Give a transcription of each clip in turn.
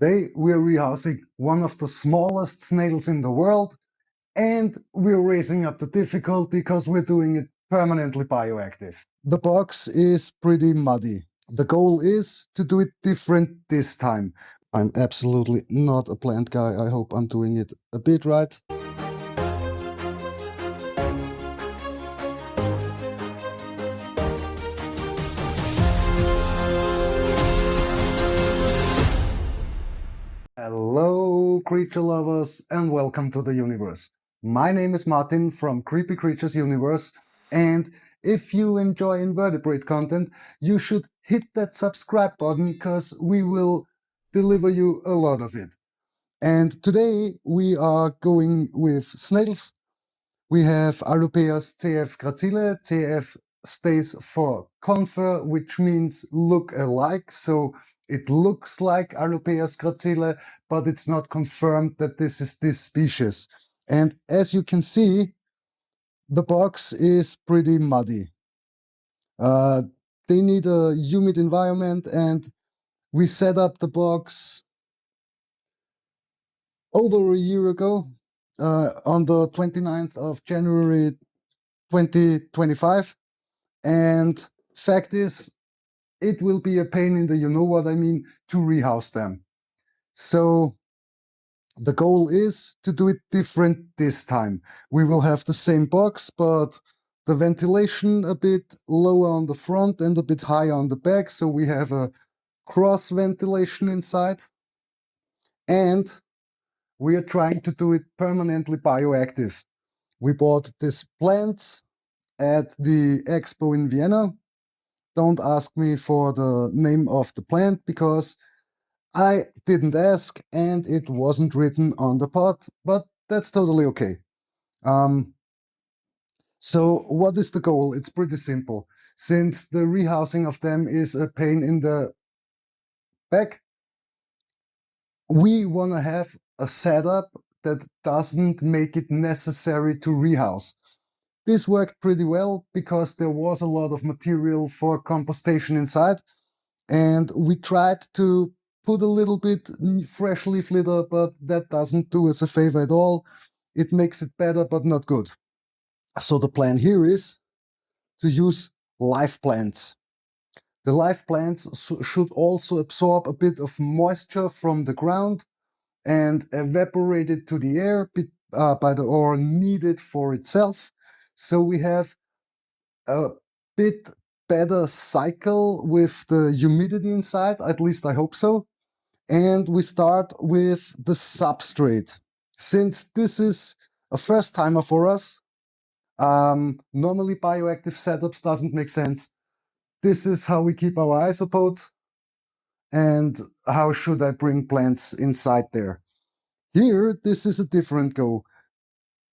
Today we're rehousing one of the smallest snails in the world, and we're raising up the difficulty because we're doing it permanently bioactive. The box is pretty muddy. The goal is to do it different this time. I'm absolutely not a plant guy. I hope I'm doing it a bit right. Hello, creature lovers, and welcome to the universe. My name is Martin from Creepy Creatures Universe, and if you enjoy invertebrate content, you should hit that subscribe button because we will deliver you a lot of it. And today we are going with snails. We have Allopeas CF gracile. CF stays for confer, which means look alike. So it looks like Allopeas gracile, but it's not confirmed that this is this species. And as you can see, the box is pretty muddy. They need a humid environment, and we set up the box over a year ago, on the 29th of January 2025. And fact is, it will be a pain in the you-know-what-I-mean to rehouse them. So the goal is to do it different this time. We will have the same box, but the ventilation a bit lower on the front and a bit higher on the back. So we have a cross ventilation inside. And we are trying to do it permanently bioactive. We bought this plant at the expo in Vienna. Don't ask me for the name of the plant because I didn't ask and it wasn't written on the pot, but that's totally okay. So what is the goal? It's pretty simple. Since the rehousing of them is a pain in the back, we want to have a setup that doesn't make it necessary to rehouse. This worked pretty well because there was a lot of material for compostation inside, and we tried to put a little bit fresh leaf litter, but that doesn't do us a favor at all. It makes it better, but not good. So the plan here is to use live plants. The live plants should also absorb a bit of moisture from the ground and evaporate it to the air or need it for itself. So we have a bit better cycle with the humidity inside, at least I hope so. And we start with the substrate. Since this is a first timer for us, normally bioactive setups doesn't make sense. This is how we keep our isopods, and how should I bring plants inside there. Here, this is a different go.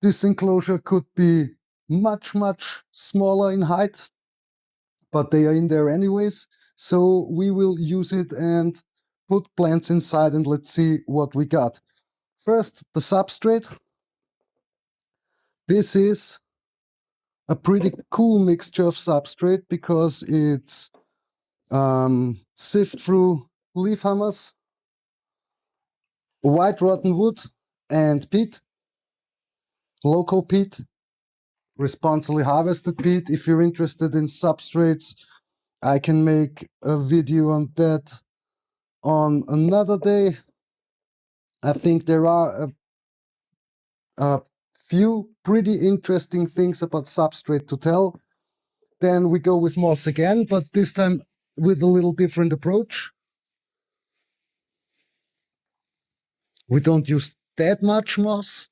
This enclosure could be much smaller in height, but they are in there anyways, so we will use it and put plants inside, and let's see what we got. First, the substrate. This is a pretty cool mixture of substrate because it's sift through leaf humus, white rotten wood, and peat. Local peat, responsibly harvested peat. If you're interested in substrates, I can make a video on that on another day. I think there are a few pretty interesting things about substrate to tell. Then we go with moss again, but this time with a little different approach. We don't use that much moss.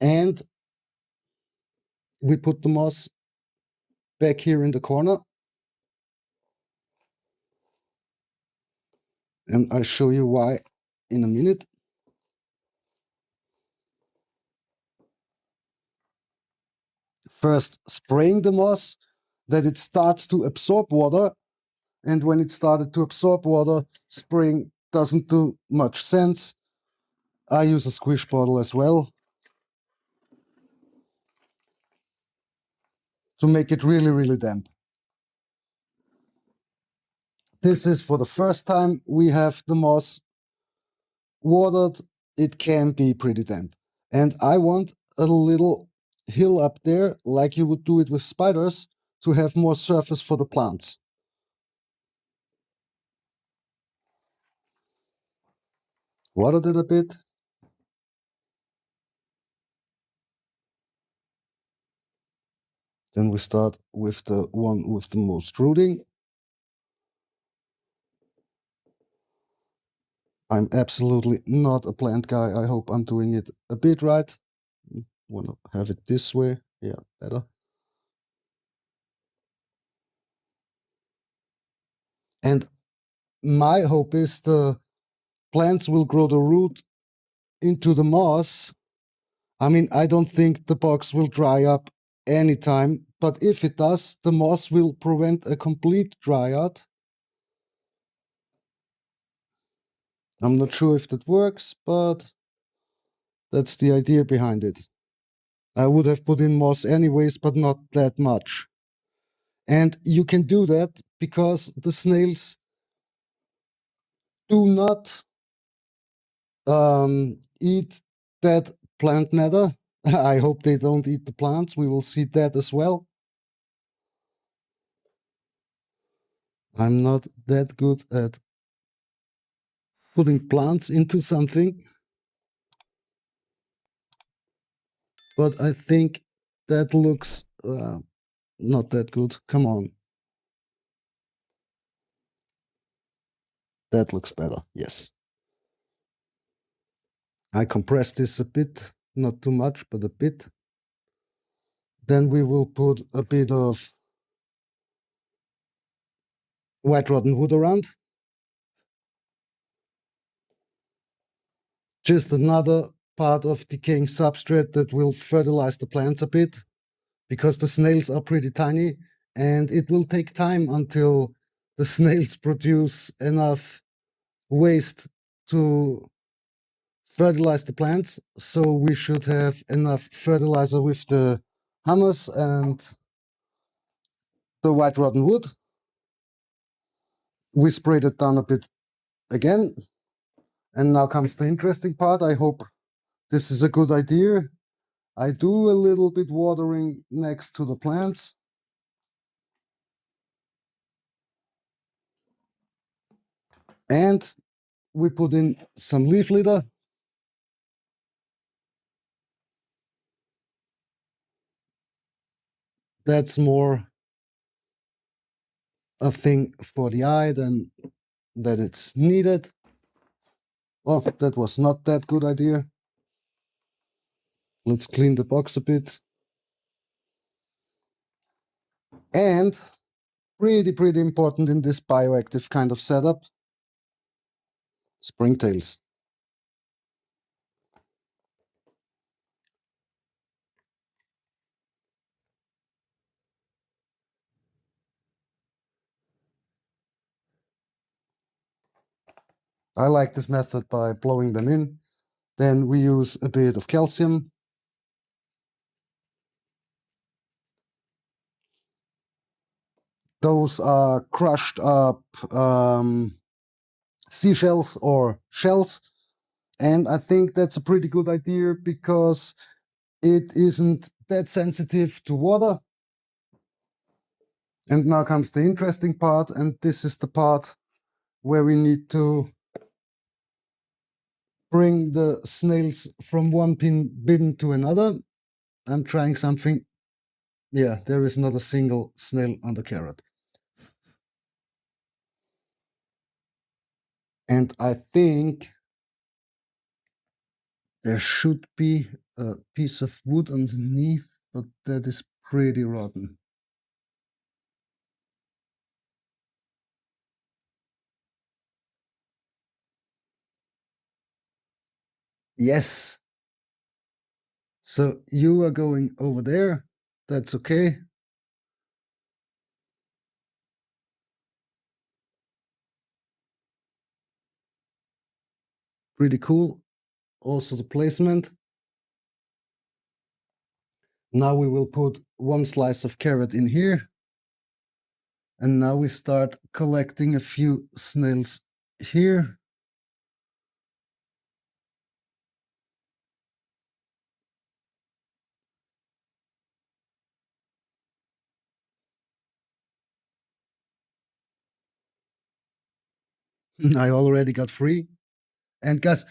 And we put the moss back here in the corner. And I'll show you why in a minute. First, spraying the moss, that it starts to absorb water. And when it started to absorb water, spraying doesn't do much sense. I use a squish bottle as well to make it really damp. This is for the first time we have the moss watered. It can be pretty damp. And I want a little hill up there, like you would do it with spiders, to have more surface for the plants. Watered it a bit. Then we start with the one with the most rooting. I'm absolutely not a plant guy. I hope I'm doing it a bit right. Want to have it this way. Yeah, better. And my hope is the plants will grow the root into the moss. I mean, I don't think the box will dry up anytime, but if it does, the moss will prevent a complete dry out. I'm not sure if that works, but that's the idea behind it. I would have put in moss anyways, but not that much. And you can do that because the snails do not eat that plant matter. I hope they don't eat the plants. We will see that as well. I'm not that good at putting plants into something, but I think that looks not that good. Come on. That looks better, yes. I compress this a bit, not too much, but a bit. Then we will put a bit of white rotten wood around. Just another part of decaying substrate that will fertilize the plants a bit, because the snails are pretty tiny and it will take time until the snails produce enough waste to fertilize the plants. So we should have enough fertilizer with the humus and the white rotten wood. We sprayed it down a bit again. And now comes the interesting part. I hope this is a good idea. I do a little bit watering next to the plants. And we put in some leaf litter. That's more a thing for the eye than that it's needed. Oh, that was not that good idea. Let's clean the box a bit. And pretty important in this bioactive kind of setup, springtails. I like this method by blowing them in. Then we use a bit of calcium. Those are crushed up seashells or shells. And I think that's a pretty good idea because it isn't that sensitive to water. And now comes the interesting part, and this is the part where we need to bring the snails from one bin to another. I'm trying something. Yeah, there is not a single snail on the carrot. And I think there should be a piece of wood underneath, but that is pretty rotten. Yes. So you are going over there. That's okay. Pretty cool. Also the placement. Now we will put one slice of carrot in here. And now we start collecting a few snails here. I already got 3. And guys,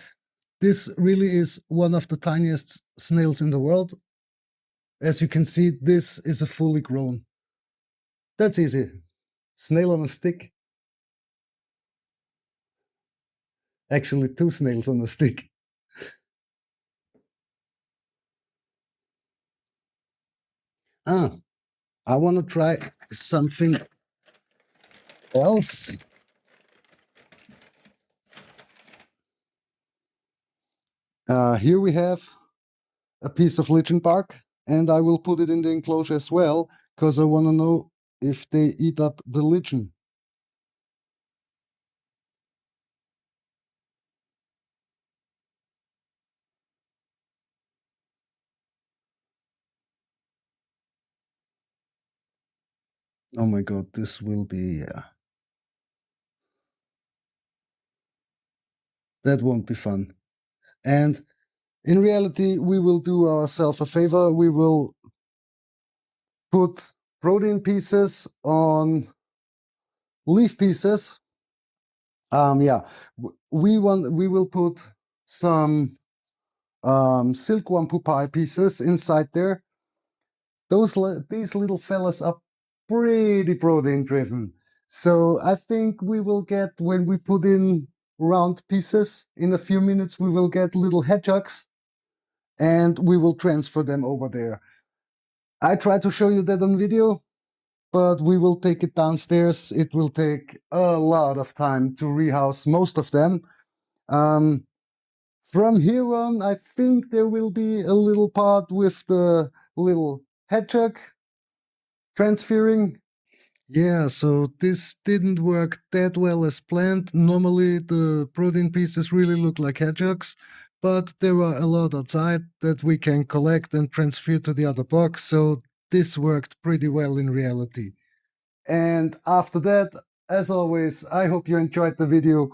this really is one of the tiniest snails in the world. As you can see, this is a fully grown. That's easy. Snail on a stick. Actually, 2 snails on a stick. I want to try something else. Here we have a piece of lichen bark, and I will put it in the enclosure as well, because I want to know if they eat up the lichen. Oh my god, this will be... that won't be fun. And in reality, we will do ourselves a favor. We will put protein pieces on leaf pieces. We will put some silkworm pupae pieces inside there. These little fellas are pretty protein driven. So I think we will get, when we put in round pieces, in a few minutes we will get little hedgehogs, and we will transfer them over there. I try to show you that on video, but we will take it downstairs. It will take a lot of time to rehouse most of them. From here on, I think there will be a little part with the little hedgehog transferring. Yeah, so this didn't work that well as planned. Normally the protein pieces really look like hedgehogs, but there are a lot outside that we can collect and transfer to the other box, so this worked pretty well in reality. And after that, as always, I hope you enjoyed the video.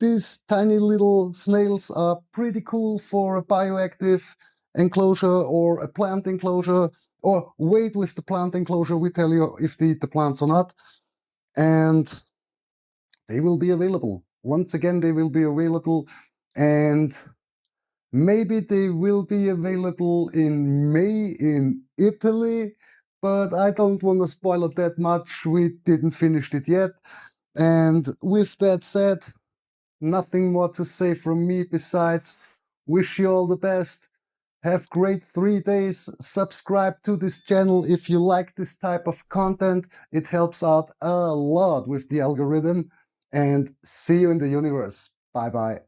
These tiny little snails are pretty cool for a bioactive enclosure or a plant enclosure, or wait with the plant enclosure, we tell you if they eat the plants or not. And they will be available. Once again, they will be available, and maybe they will be available in May in Italy, but I don't want to spoil it that much. We didn't finish it yet. And with that said, nothing more to say from me besides wish you all the best. Have great 3 days. Subscribe to this channel if you like this type of content. It helps out a lot with the algorithm. And see you in the universe. Bye bye.